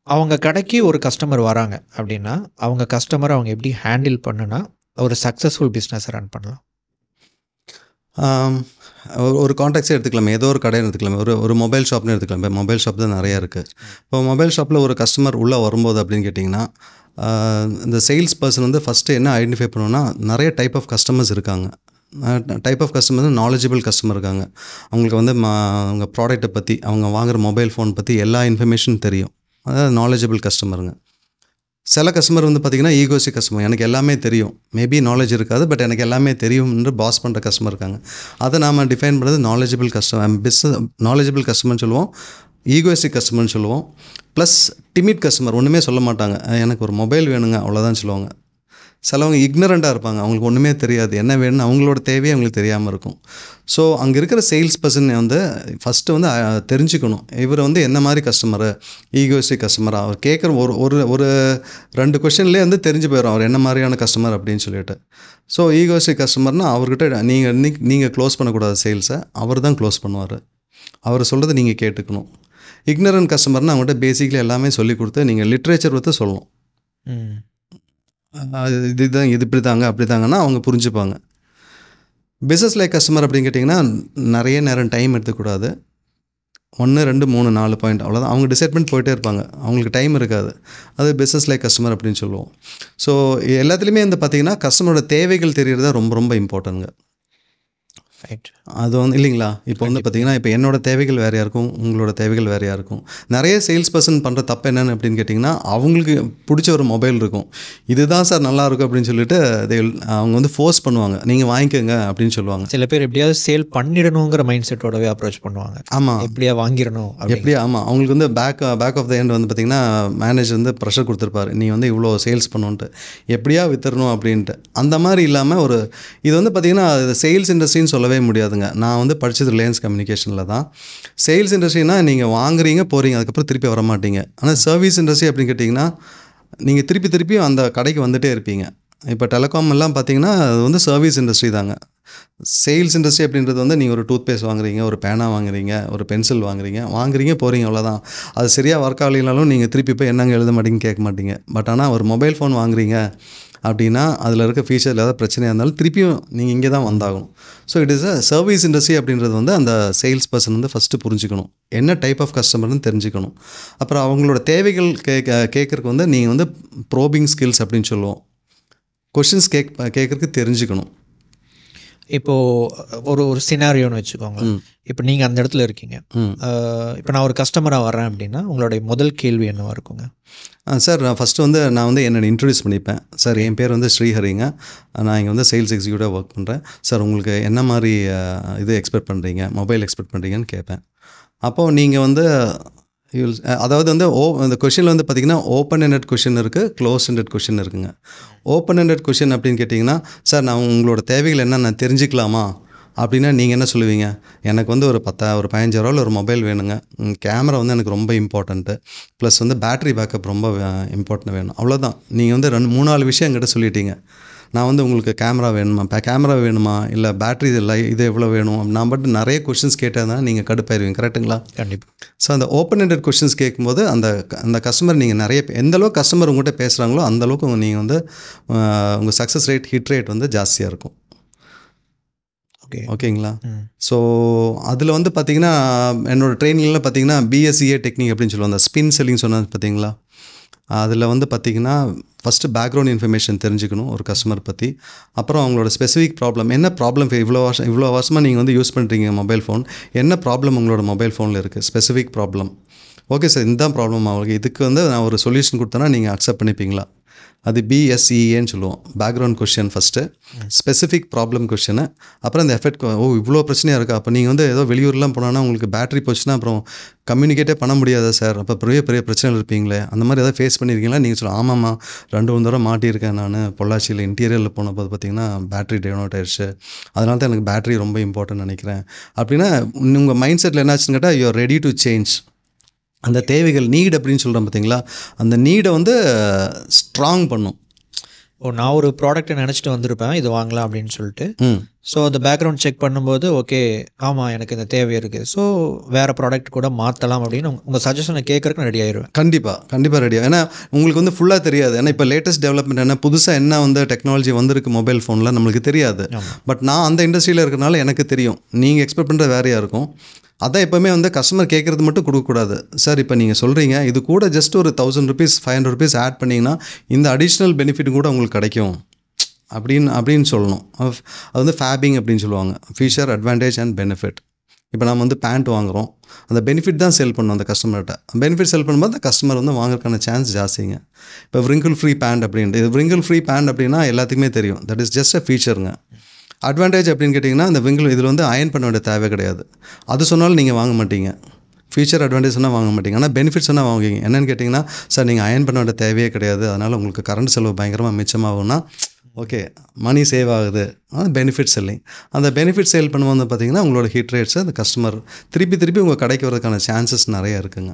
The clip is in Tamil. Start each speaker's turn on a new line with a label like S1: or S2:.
S1: அவங்க கடைக்கு ஒரு கஸ்டமர் வராங்க அப்படின்னா, அவங்க கஸ்டமரை அவங்க எப்படி ஹேண்டில் பண்ணுனா, ஒரு சக்ஸஸ்ஃபுல் பிஸ்னஸ் ரன் பண்ணலாம்?
S2: ஒரு கான்டாக்ட்ஸே எடுத்துக்கலாம். ஏதோ ஒரு கடைன்னு எடுத்துக்கலாம். ஒரு மொபைல் ஷாப்னு எடுத்துக்கலாம். இப்போ மொபைல் ஷாப் தான் நிறையா இருக்குது. இப்போ மொபைல் ஷாப்பில் ஒரு கஸ்டமர் உள்ளே வரும்போது அப்படின்னு கேட்டிங்கன்னா, இந்த சேல்ஸ் பர்சன் வந்து ஃபஸ்ட்டு என்ன ஐடென்டிஃபை பண்ணணும்னா, நிறைய டைப் ஆஃப் கஸ்டமர்ஸ் இருக்காங்க. டைப் ஆஃப் கஸ்டமர் வந்து நாலேஜபிள் கஸ்டமர் இருக்காங்க. அவங்களுக்கு வந்து அவங்க ப்ராடக்ட்டை பற்றி, அவங்க வாங்குகிற மொபைல் ஃபோன் பற்றி எல்லா இன்ஃபர்மேஷனும் தெரியும். அதாவது நாலேஜபிள் கஸ்டமருங்க. சில கஸ்டமர் வந்து பார்த்திங்கன்னா ஈகோஸ்டிக் கஸ்டமர். எனக்கு எல்லாமே தெரியும், மேபி நாலேஜ் இருக்காது, பட் எனக்கு எல்லாமே தெரியும்னு பாஸ் பண்ணுற கஸ்டமர் இருக்காங்க. அதை நாம் டிஃபைன் பண்ணுறது நாலேஜபிள் கஸ்டமர். நாலேஜபிள் கஸ்டமர்னு சொல்லுவோம், ஈகோஸ்டிக் கஸ்டமர்னு சொல்லுவோம். ப்ளஸ் டிமிட் கஸ்டமர், ஒன்றுமே சொல்ல மாட்டாங்க, எனக்கு ஒரு மொபைல் வேணுங்க அவ்வளோதான் சொல்லுவாங்க. சிலவங்க இக்னரண்ட்டாக இருப்பாங்க, அவங்களுக்கு ஒன்றுமே தெரியாது, என்ன வேணும்னு அவங்களோட தேவையே அவங்களுக்கு தெரியாமல் இருக்கும். ஸோ அங்கே இருக்கிற சேல்ஸ் பர்சன் வந்து ஃபஸ்ட்டு வந்து தெரிஞ்சுக்கணும், இவர் வந்து என்ன மாதிரி கஸ்டமரு, ஈகோஸ்டிக் கஸ்டமர். அவர் கேட்குற ஒரு 2 கொஷின்லேயே வந்து தெரிஞ்சு போயிடும் அவர் என்ன மாதிரியான கஸ்டமர் அப்படின்னு சொல்லிட்டு. ஸோ ஈகோஸ்டிக் கஸ்டமர்னால் அவர்கிட்ட நீங்கள் க்ளோஸ் பண்ணக்கூடாது சேல்ஸை, அவர் தான் க்ளோஸ் பண்ணுவார். அவர் சொல்கிறத நீங்கள் கேட்டுக்கணும். இக்னரண்ட் கஸ்டமர்னால் அவங்கள்ட்ட பேசிக்கலி எல்லாமே சொல்லி கொடுத்து நீங்கள் லிட்ரேச்சர் வந்து சொல்லணும். இதுதான், இது இப்படி தாங்க அப்படி தாங்கன்னா அவங்க புரிஞ்சுப்பாங்க. பிஸ்னஸ் லைக் கஸ்டமர் அப்படின்னு கேட்டிங்கன்னா, நிறைய நேரம் டைம் எடுத்துக்கூடாது. 1 2 3 4 பாயிண்ட் அவ்வளோதான். அவங்க டிசைட் பண்ணி போயிட்டே இருப்பாங்க, அவங்களுக்கு டைம் இருக்காது. அது பிஸ்னஸ் லைக் கஸ்டமர் அப்படின்னு சொல்லுவோம். ஸோ எல்லாத்துலேயுமே வந்து பார்த்திங்கன்னா கஸ்டமரோட தேவைகள் தெரியறது தான் ரொம்ப ரொம்ப இம்பார்ட்டன்ங்க.
S1: ரைட்.
S2: அது வந்து இல்லைங்களா, இப்போ வந்து பார்த்திங்கன்னா, இப்போ என்னோடய தேவைகள் வேறையாக இருக்கும், உங்களோட தேவைகள் வேறையாக இருக்கும். நிறைய சேல்ஸ் பர்சன் பண்ணுற தப்பு என்னென்னு அப்படின்னு கேட்டிங்கன்னா, அவங்களுக்கு பிடிச்ச ஒரு மொபைல் இருக்கும், இதுதான் சார் நல்லாயிருக்கும் அப்படின்னு சொல்லிட்டு அவங்க வந்து ஃபோர்ஸ் பண்ணுவாங்க, நீங்கள் வாங்கிக்கோங்க அப்படின்னு சொல்லுவாங்க.
S1: சில பேர் எப்படியாவது சேல் பண்ணிடணுங்கிற மைண்ட் செட்டோடவே அப்ரோச் பண்ணுவாங்க.
S2: ஆமாம்,
S1: எப்படியா வாங்கிடணும்
S2: எப்படியா. ஆமாம், அவங்களுக்கு வந்து பேக் ஆஃப் த எண்ட் வந்து பார்த்திங்கன்னா மேனேஜர் வந்து ப்ரெஷர் கொடுத்துருப்பாரு, நீ வந்து இவ்வளோ சேல்ஸ் பண்ணுன்ட்டு, எப்படியா வித்துடணும் அப்படின்ட்டு. அந்த மாதிரி இல்லாமல் இது வந்து பார்த்திங்கன்னா சேல்ஸ் இண்டஸ்ட்ரின்னு சொல்லவே முடியாதுங்க. நான் வந்து படித்தது ரிலையன்ஸ் கம்யூனிகேஷனில் தான். சேல்ஸ் இண்டஸ்ட்ரினா நீங்கள் வாங்குறீங்க போகிறீங்க, அதுக்கப்புறம் திருப்பி வர மாட்டீங்க. ஆனால் சர்வீஸ் இண்டஸ்ட்ரி அப்படின்னு கேட்டிங்கன்னா, நீங்கள் திருப்பி அந்த கடைக்கு வந்துகிட்டே இருப்பீங்க. இப்போ டெலிகாம் எல்லாம் பார்த்தீங்கன்னா அது வந்து சர்வீஸ் இண்டஸ்ட்ரி தாங்க. சேல்ஸ் இண்டஸ்ட்ரி அப்படின்றது வந்து நீங்கள் ஒரு டூத் பேஸ்ட் வாங்குறீங்க, ஒரு பேனா வாங்குறீங்க, ஒரு பென்சில் வாங்குறீங்க போகிறீங்க, அவ்வளோதான். அது சரியாக ஒர்க் ஆகலைனாலும் நீங்கள் திருப்பி போய் என்னங்க எழுத மாட்டீங்கன்னு கேட்க மாட்டீங்க. பட் ஆனால் ஒரு மொபைல் ஃபோன் வாங்குறீங்க அப்படின்னா அதில் இருக்க ஃபீச்சர் ஏதாவது பிரச்சனையாக இருந்தாலும் திருப்பியும் நீங்கள் இங்கே தான் வந்தாகணும். So it is a service industry அப்படின்றது வந்து அந்த சேல்ஸ் பர்சன் வந்து ஃபஸ்ட்டு புரிஞ்சுக்கணும், என்ன டைப் ஆஃப் கஸ்டமர்னு தெரிஞ்சுக்கணும். அப்புறம் அவங்களோட தேவைகள் கேட்குறதுக்கு வந்து நீங்கள் வந்து ப்ரோபிங் ஸ்கில்ஸ் அப்படின்னு சொல்லுவோம், கொஷின்ஸ் கேட்குறதுக்கு தெரிஞ்சுக்கணும்.
S1: இப்போது ஒரு சினாரியோன்னு வச்சுக்கோங்க. இப்போ நீங்கள் அந்த இடத்துல இருக்கீங்க, இப்போ நான் ஒரு கஸ்டமராக வரேன் அப்படின்னா உங்களுடைய முதல் கேள்வி என்னவாக இருக்குங்க?
S2: சார், ஃபஸ்ட்டு வந்து நான் வந்து என்னை இன்ட்ரடியூஸ் பண்ணிப்பேன். சார், என் பேர் வந்து ஸ்ரீஹரிங்க, நான் இங்கே வந்து சேல்ஸ் எக்ஸிக்யூட்டிவாக ஒர்க் பண்ணுறேன். சார், உங்களுக்கு என்ன மாதிரி இது எக்ஸ்பெக்ட் பண்ணுறீங்க, மொபைல் எக்ஸ்பெக்ட் பண்ணுறீங்கன்னு கேட்பேன். அப்போது நீங்கள் வந்து அதாவது வந்து இந்த கொஷினில் வந்து பார்த்திங்கன்னா ஓப்பன் எண்டட் கொஷின் இருக்குது, க்ளோஸ் எண்டட் கொஷின் இருக்குங்க. ஓப்பன் எண்டட் கொஷின் அப்படின்னு கேட்டிங்கன்னா, சார் நான் உங்களோட தேவைகள் என்ன நான் தெரிஞ்சுக்கலாமா அப்படின்னா நீங்கள் என்ன சொல்லுவீங்க? எனக்கு வந்து ஒரு 15,000 ஒரு மொபைல் வேணுங்க, கேமரா வந்து எனக்கு ரொம்ப இம்பார்ட்டண்ட்டு, ப்ளஸ் வந்து பேட்ரி பேக்கப் ரொம்ப இம்பார்ட்டன்ட் வேணும், அவ்வளோதான். நீங்கள் வந்து 2-3-4 விஷயம் என்கிட்ட சொல்லிட்டீங்க. நான் வந்து உங்களுக்கு கேமரா வேணுமா இல்லை பேட்ரி இது எவ்வளோ வேணும், நான் பட் நிறைய கொஷின்ஸ் கேட்டால் தான் நீங்கள் கடுப்பாயிருவீங்க, கரெக்டுங்களா?
S1: கண்டிப்பாக.
S2: ஸோ அந்த ஓப்பன் எண்டட் கொஷின்ஸ் கேட்கும்போது அந்த கஸ்டமர் நீங்கள் எந்தளவுக்கு கஸ்டமர் உங்கள்கிட்ட பேசுகிறாங்களோ அந்தளவுக்கு நீங்கள் வந்து உங்கள் சக்ஸஸ் ரேட், ஹிட் ரேட் வந்து ஜாஸ்தியாக இருக்கும். ஓகேங்களா? ஸோ அதில் வந்து பார்த்திங்கன்னா என்னோடய ட்ரைனிங்கில் பார்த்திங்கன்னா பிஎஸ்சிஏ டெக்னிக் அப்படின்னு சொல்லுவாங்க, அந்த ஸ்பின் செல்லிங் சொன்னது பார்த்தீங்களா? அதில் வந்து பார்த்திங்கன்னா ஃபஸ்ட்டு பேக்ரவுண்ட் இன்ஃபர்மேஷன் தெரிஞ்சுக்கணும் ஒரு கஸ்டமர் பற்றி. அப்புறம் அவங்களோட ஸ்பெசிஃபிக் ப்ராப்ளம், என்ன ப்ராப்ளம், இவ்வளோ வருஷமாக நீங்கள் வந்து யூஸ் பண்ணுறீங்க மொபைல் ஃபோன், என்ன ப்ராப்ளம் உங்களோட மொபைல் ஃபோனில் இருக்குது, ஸ்பெசிஃபிக் ப்ராப்ளம். ஓகே சார், இதுதான் ப்ராப்ளம் அவங்களுக்கு, இதுக்கு வந்து நான் ஒரு சொல்யூஷன் கொடுத்தேன்னா நீங்கள் அக்செப்ட் பண்ணிப்பீங்களா? அது பிஎஸ்இஏன்னு சொல்லுவோம். Background question first, specific problem question, அப்புறம் இந்த எஃபெக்ட். இவ்வளோ பிரச்சனையாக இருக்கா, அப்போ நீங்கள் வந்து ஏதோ வெளியூர்லாம் போனோன்னா உங்களுக்கு பேட்டரி போச்சுன்னா அப்புறம் கம்யூனிகேட்டே பண்ண முடியாதா சார், அப்போ பெரிய பிரச்சனை இருப்பீங்களே, அந்த மாதிரி எதாவது ஃபேஸ் பண்ணியிருக்கீங்களா? நீங்கள் சொல்ல ஆமாம்மா 2-3 தடவை மாட்டியிருக்கேன் நான் பொள்ளாச்சியில் இன்டீரியரில் போனபோது பார்த்திங்கன்னா பேட்டரி டவுன் அவுட் ஆயிடுச்சு, அதனால தான் எனக்கு பேட்டரி ரொம்ப இம்பார்ட்டன்ட் நினைக்கிறேன் அப்படின்னா உங்கள் மைண்ட் செட்டில் என்னாச்சுன்னு கேட்டால் you are ready to change. அந்த தேவைகள், நீட் அப்படின்னு சொல்கிறோம் பார்த்தீங்களா, அந்த நீடை வந்து ஸ்ட்ராங் பண்ணும்.
S1: நான் ஒரு ப்ராடக்ட்டை நினச்சிட்டு வந்திருப்பேன் இது வாங்கலாம் அப்படின்னு சொல்லிட்டு, ஸோ அந்த பேக்ரவுண்ட் செக் பண்ணும்போது ஓகே ஆமாம் எனக்கு இந்த தேவை இருக்குது, ஸோ வேறு ப்ராடக்ட் கூட மாற்றலாம் அப்படின்னு உங்கள் சஜஷனை கேட்குறதுக்கு ரெடி ஆயிடுவேன்.
S2: கண்டிப்பாக ரெடியாக. ஏன்னா உங்களுக்கு வந்து ஃபுல்லாக தெரியாது. ஏன்னா இப்போ லேட்டஸ்ட் டெவலப்மெண்ட் என்ன புதுசாக என்ன வந்து டெக்னாலஜி வந்திருக்கு மொபைல் ஃபோனில் நம்மளுக்கு தெரியாது. பட் நான் அந்த இண்டஸ்ட்ரியில் இருக்கிறனால எனக்கு தெரியும். நீங்கள் எக்ஸ்பெக்ட் பண்ணுற வேறையாக இருக்கும். அதான் எப்போவுமே வந்து கஸ்டமர் கேட்குறது மட்டும் கொடுக்கக்கூடாது. சார் இப்போ நீங்கள் சொல்கிறீங்க இது கூட ஜஸ்ட் ஒரு 1000 rupees 500 rupees ஆட் பண்ணிங்கன்னா இந்த அடிஷ்னல் பெனிஃபிட் கூட உங்களுக்கு கிடைக்கும் அப்படின்னு சொல்லணும். அது வந்து ஃபேபிங் அப்படின்னு சொல்லுவாங்க, ஃபீச்சர் அட்வான்டேஜ் அண்ட் பெனிஃபிட். இப்போ நம்ம வந்து பேண்ட் வாங்குகிறோம், அந்த பெனிஃபிட் தான் செல் பண்ணணும் அந்த கஸ்டமர்கிட்ட. பெனிஃபிட் செல் பண்ணும்போது அந்த கஸ்டமர் வந்து வாங்குறதுக்கான சான்ஸ் ஜாஸ்திங்க. இப்போ wrinkle ஃப்ரீ பேண்ட் அப்படின்ட்டு, இது wrinkle ஃப்ரீ பேண்ட் அப்படின்னா எல்லாத்துக்குமே தெரியும், தட் இஸ் ஜஸ்ட் அ ஃபீச்சருங்க. அட்வான்டேஜ் அப்படின்னு கேட்டிங்கன்னா இந்த இதில் வந்து அயன் பண்ண வேண்டிய தேவை கிடையாது. அது சொன்னாலும் நீங்கள் வாங்க மாட்டீங்க. ஃபீச்சர் அட்வான்டேஜ் சொன்னால் வாங்க மாட்டீங்க, ஆனால் பெனிஃபிட்ஸ் சொன்னால் வாங்குவீங்க. என்னென்னு கேட்டிங்கன்னா சார் நீங்கள் அயன் பண்ண வேண்டிய தேவையே கிடையாது, அதனால் உங்களுக்கு கரண்ட் செலவு பயங்கரமாக மிச்சமாகும்னா ஓகே மணி சேவ் ஆகுது, பெனிஃபிட் செல்லிங். அந்த பெனிஃபிட் சேல் பண்ணும்போது பார்த்தீங்கன்னா உங்களோட ஹிட் ரேட்ஸ் அந்த கஸ்டமர் திருப்பி உங்கள் கடைக்கு வரதுக்கான சான்சஸ் நிறையா இருக்குங்க.